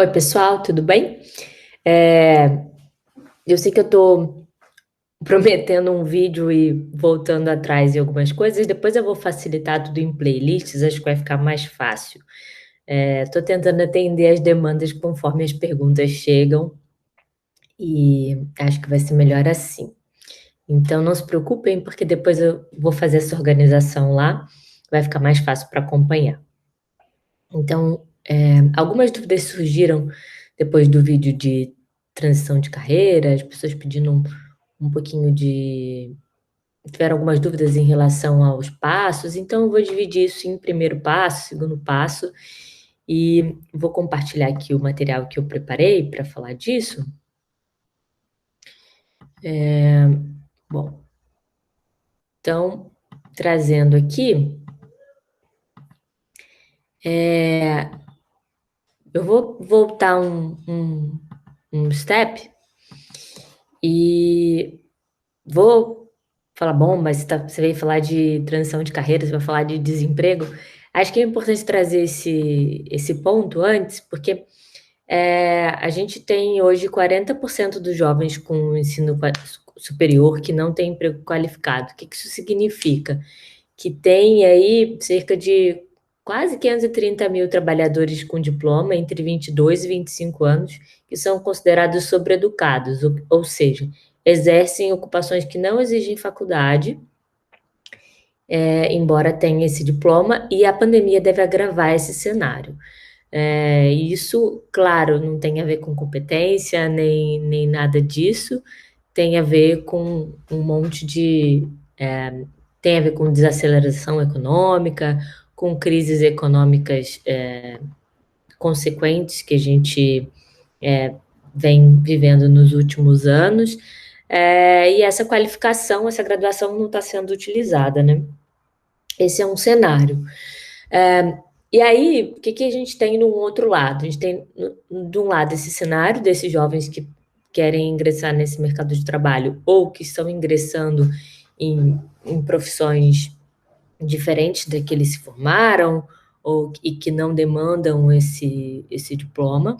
Oi, pessoal, tudo bem? Eh, eu sei que eu tô prometendo um vídeo e voltando atrás em algumas coisas, depois eu vou facilitar tudo em playlists, acho que vai ficar mais fácil. Tô tentando atender as demandas conforme as perguntas chegam e acho que vai ser melhor assim. Então não se preocupem, porque depois eu vou fazer essa organização lá, vai ficar mais fácil para acompanhar. Então, algumas dúvidas surgiram depois do vídeo de transição de carreira, as pessoas pedindo um pouquinho de tiveram algumas dúvidas em relação aos passos, então eu vou dividir isso em primeiro passo, segundo passo, e vou compartilhar aqui o material que eu preparei para falar disso. Bom, então, trazendo aqui, eu vou voltar um step e vou falar: "Bom, mas você veio falar de transição de carreira, você vai falar de desemprego". Acho que é importante trazer esse ponto antes, porque, a gente tem hoje 40% dos jovens com ensino superior que não tem emprego qualificado. O que que isso significa? Que tem aí cerca de quase 530.000 trabalhadores com diploma entre 22 e 25 anos, que são considerados sobreeducados, ou seja, exercem ocupações que não exigem faculdade, embora tenha esse diploma, e a pandemia deve agravar esse cenário. Isso, claro, não tem a ver com competência, nem nada disso, tem a ver com um monte de tem a ver com desaceleração econômica, com crises econômicas consequentes que a gente vem vivendo nos últimos anos, e essa qualificação, essa graduação não está sendo utilizada, né? Esse é um cenário. E aí, o que, que a gente tem no outro lado? A gente tem, de um lado, esse cenário desses jovens que querem ingressar nesse mercado de trabalho ou que estão ingressando em profissões diferentes da que eles se formaram e que não demandam esse diploma.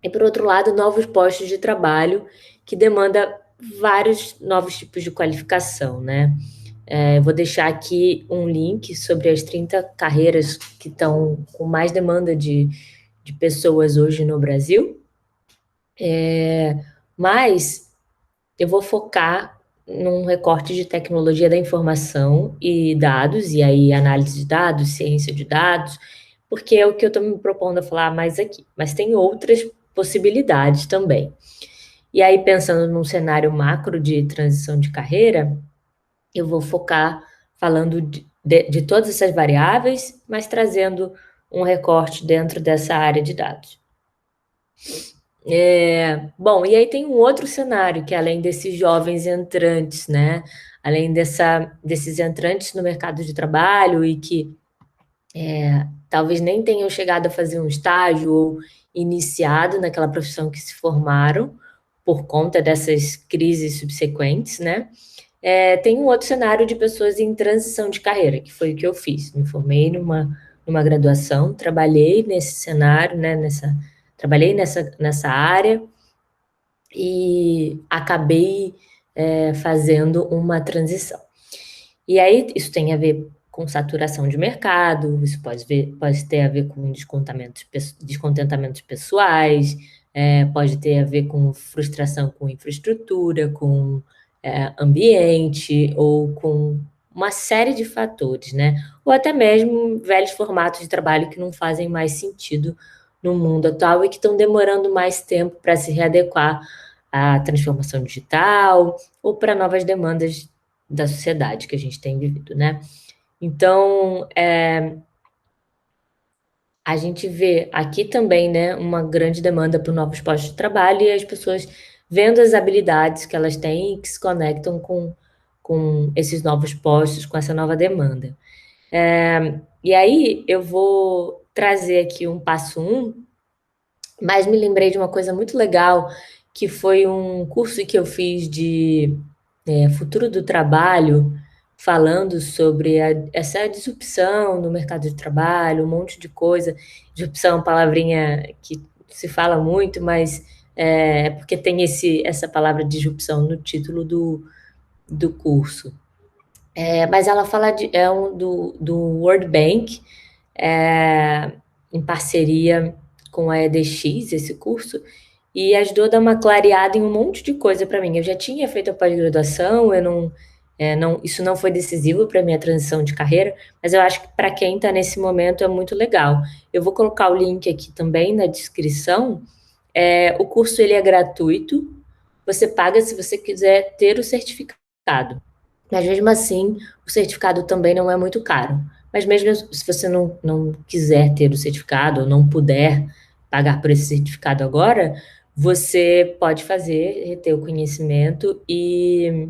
E, por outro lado, novos postos de trabalho que demanda vários novos tipos de qualificação, né? Vou deixar aqui um link sobre as 30 carreiras que estão com mais demanda de pessoas hoje no Brasil. Mas eu vou focar num recorte de tecnologia da informação e dados, e aí análise de dados, ciência de dados, porque é o que eu estou me propondo a falar mais aqui. Mas tem outras possibilidades também. E aí, pensando num cenário macro de transição de carreira, eu vou focar falando de todas essas variáveis, mas trazendo um recorte dentro dessa área de dados. Bom, e aí tem um outro cenário, que além desses jovens entrantes, né? Além desses entrantes no mercado de trabalho e que talvez nem tenham chegado a fazer um estágio ou iniciado naquela profissão que se formaram por conta dessas crises subsequentes, né? Tem um outro cenário de pessoas em transição de carreira, que foi o que eu fiz. Me formei numa graduação, trabalhei nesse cenário, né? Trabalhei nessa área e acabei fazendo uma transição. E aí isso tem a ver com saturação de mercado, isso pode ter a ver com descontentamentos pessoais, pode ter a ver com frustração com infraestrutura, com ambiente ou com uma série de fatores, né? Ou até mesmo velhos formatos de trabalho que não fazem mais sentido no mundo atual e que estão demorando mais tempo para se readequar à transformação digital ou para novas demandas da sociedade que a gente tem vivido, né? Então, a gente vê aqui também, né, uma grande demanda por novos postos de trabalho e as pessoas vendo as habilidades que elas têm e que se conectam com esses novos postos, com essa nova demanda. E aí eu vou trazer aqui um passo mas me lembrei de uma coisa muito legal, que foi um curso que eu fiz de futuro do trabalho, falando sobre essa disrupção no mercado de trabalho, um monte de coisa. Disrupção é uma palavrinha que se fala muito, mas é porque tem essa palavra disrupção no título do curso. Mas ela fala do World Bank, é, em parceria com a EDX, esse curso, e ajudou a dar uma clareada em um monte de coisa para mim. Eu já tinha feito a pós-graduação, eu isso não foi decisivo para minha transição de carreira, mas eu acho que para quem está nesse momento é muito legal. Eu vou colocar o link aqui também na descrição. O curso ele é gratuito, você paga se você quiser ter o certificado. Mas mesmo assim, o certificado também não é muito caro. Mas mesmo se você não quiser ter o certificado ou não puder pagar por esse certificado agora, você pode fazer, reter o conhecimento e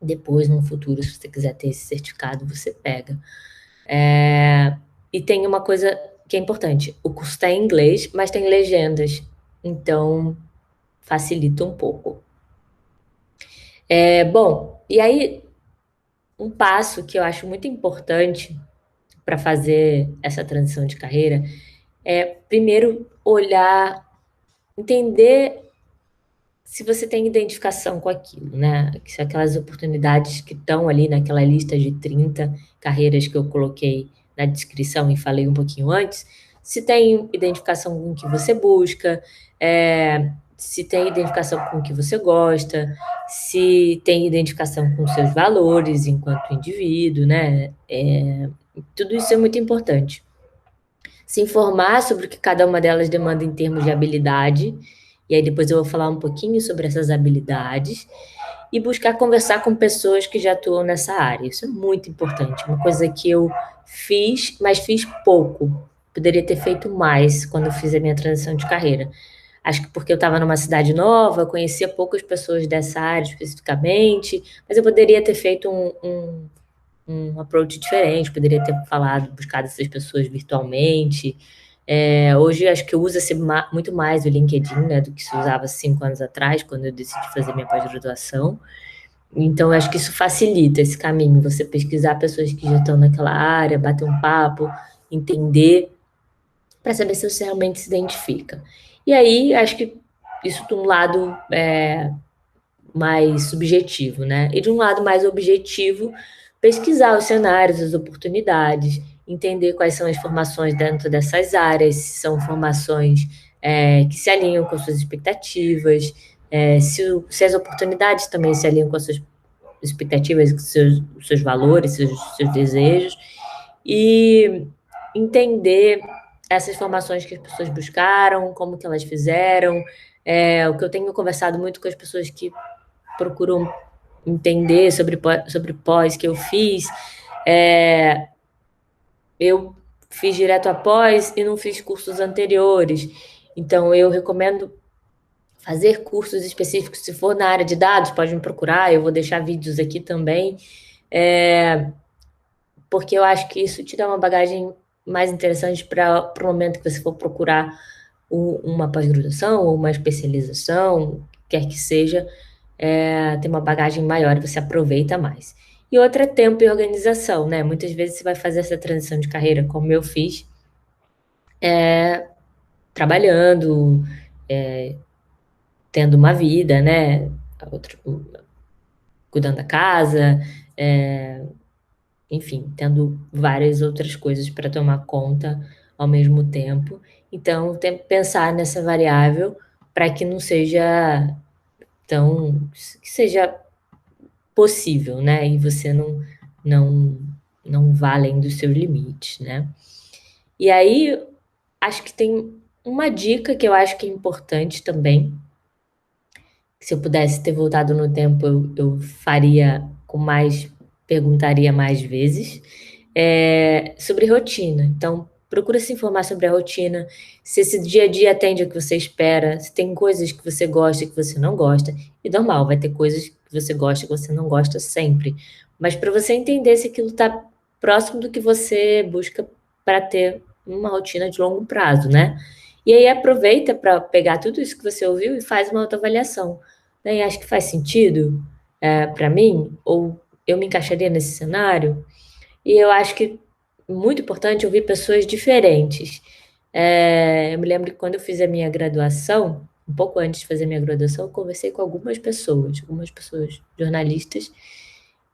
depois, no futuro, se você quiser ter esse certificado, você pega. E tem uma coisa que é importante: o curso está em inglês, mas tem legendas, então facilita um pouco. Bom, e aí um passo que eu acho muito importante para fazer essa transição de carreira é, primeiro, olhar, entender se você tem identificação com aquilo, né? Se aquelas oportunidades que estão ali naquela lista de 30 carreiras que eu coloquei na descrição e falei um pouquinho antes, se tem identificação com o que você busca, se tem identificação com o que você gosta, se tem identificação com seus valores enquanto indivíduo, né? Tudo isso é muito importante. Se informar sobre o que cada uma delas demanda em termos de habilidade, e aí depois eu vou falar um pouquinho sobre essas habilidades, e buscar conversar com pessoas que já atuam nessa área. Isso é muito importante, uma coisa que eu fiz, mas fiz pouco. Poderia ter feito mais quando eu fiz a minha transição de carreira. Acho que porque eu estava numa cidade nova, conhecia poucas pessoas dessa área especificamente, mas eu poderia ter feito um approach diferente, poderia ter falado, buscado essas pessoas virtualmente. Hoje acho que usa-se muito mais o LinkedIn, né, do que se usava 5 anos atrás, quando eu decidi fazer minha pós-graduação. Então, eu acho que isso facilita esse caminho, você pesquisar pessoas que já estão naquela área, bater um papo, entender, para saber se você realmente se identifica. E aí, acho que isso de um lado mais subjetivo, né? E de um lado mais objetivo, pesquisar os cenários, as oportunidades, entender quais são as formações dentro dessas áreas, se são formações que se alinham com as suas expectativas, se as oportunidades também se alinham com as suas expectativas, com seus valores, seus desejos, e entender essas formações que as pessoas buscaram, como que elas fizeram. O que eu tenho conversado muito com as pessoas que procuram entender sobre pós que eu fiz. Eu fiz direto após e não fiz cursos anteriores. Então, eu recomendo fazer cursos específicos. Se for na área de dados, pode me procurar. Eu vou deixar vídeos aqui também. Porque eu acho que isso te dá uma bagagem mais interessante para o momento que você for procurar uma pós-graduação ou uma especialização, quer que seja, tem uma bagagem maior e você aproveita mais. E outra é tempo e organização, né? Muitas vezes você vai fazer essa transição de carreira, como eu fiz, trabalhando, tendo uma vida, né? Cuidando da casa, enfim, tendo várias outras coisas para tomar conta ao mesmo tempo. Então, tem que pensar nessa variável para que não seja que seja possível, né? E você não, não vá além dos seus limites, né? E aí, acho que tem uma dica que eu acho que é importante também. Que se eu pudesse ter voltado no tempo, eu faria com mais, perguntaria mais vezes, sobre rotina. Então, procura se informar sobre a rotina, se esse dia a dia atende ao que você espera, se tem coisas que você gosta e que você não gosta. E normal, vai ter coisas que você gosta e que você não gosta sempre. Mas para você entender se aquilo está próximo do que você busca para ter uma rotina de longo prazo, né? E aí aproveita para pegar tudo isso que você ouviu e faz uma autoavaliação. Né? E acho que faz sentido para mim, ou eu me encaixaria nesse cenário. E eu acho que muito importante ouvir pessoas diferentes. Eu me lembro que quando eu fiz a minha graduação, um pouco antes de fazer a minha graduação, eu conversei com algumas pessoas jornalistas,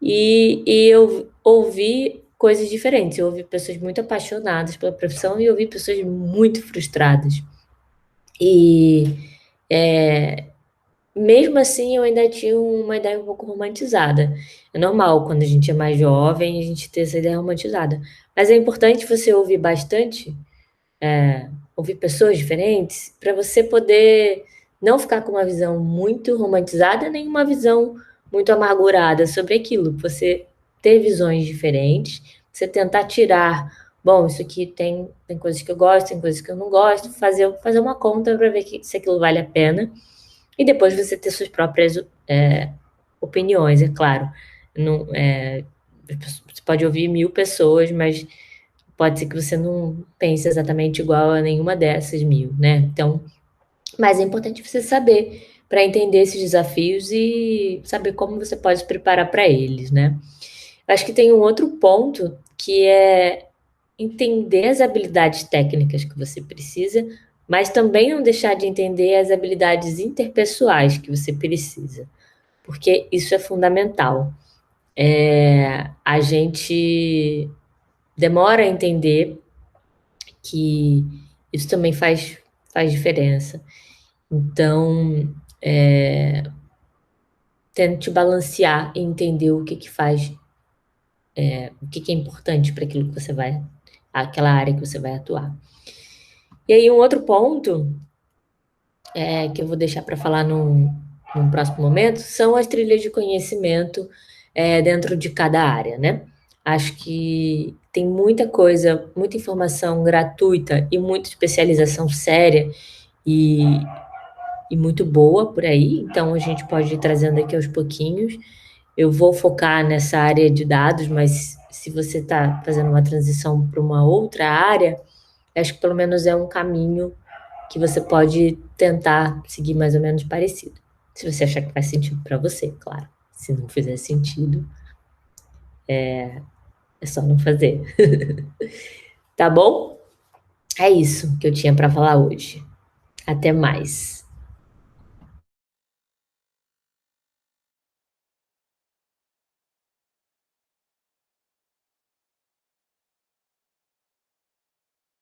e eu ouvi coisas diferentes. Eu ouvi pessoas muito apaixonadas pela profissão e ouvi pessoas muito frustradas. E é, mesmo assim, eu ainda tinha uma ideia um pouco romantizada. É normal, quando a gente é mais jovem, a gente ter essa ideia romantizada. Mas é importante você ouvir bastante, ouvir pessoas diferentes, para você poder não ficar com uma visão muito romantizada, nem uma visão muito amargurada sobre aquilo. Você ter visões diferentes, você tentar tirar, bom, isso aqui tem coisas que eu gosto, tem coisas que eu não gosto, fazer uma conta para ver se aquilo vale a pena. E depois você ter suas próprias opiniões, é claro. Não, você pode ouvir 1000 pessoas, mas pode ser que você não pense exatamente igual a nenhuma dessas 1000, né? Então, mas é importante você saber para entender esses desafios e saber como você pode se preparar para eles, né? Eu acho que tem um outro ponto que é entender as habilidades técnicas que você precisa, mas também não deixar de entender as habilidades interpessoais que você precisa, porque isso é fundamental. A gente demora a entender que isso também faz diferença. Então, tente balancear e entender o que que faz, o que que é importante para aquilo que você vai, aquela área que você vai atuar. E aí, um outro ponto que eu vou deixar para falar num próximo momento são as trilhas de conhecimento dentro de cada área, né? Acho que tem muita coisa, muita informação gratuita e muita especialização séria e, e muito boa por aí, então a gente pode ir trazendo aqui aos pouquinhos. Eu vou focar nessa área de dados, mas se você está fazendo uma transição para uma outra área, acho que pelo menos é um caminho que você pode tentar seguir mais ou menos parecido. Se você achar que faz sentido para você, claro. Se não fizer sentido, é só não fazer. Tá bom? É isso que eu tinha para falar hoje. Até mais.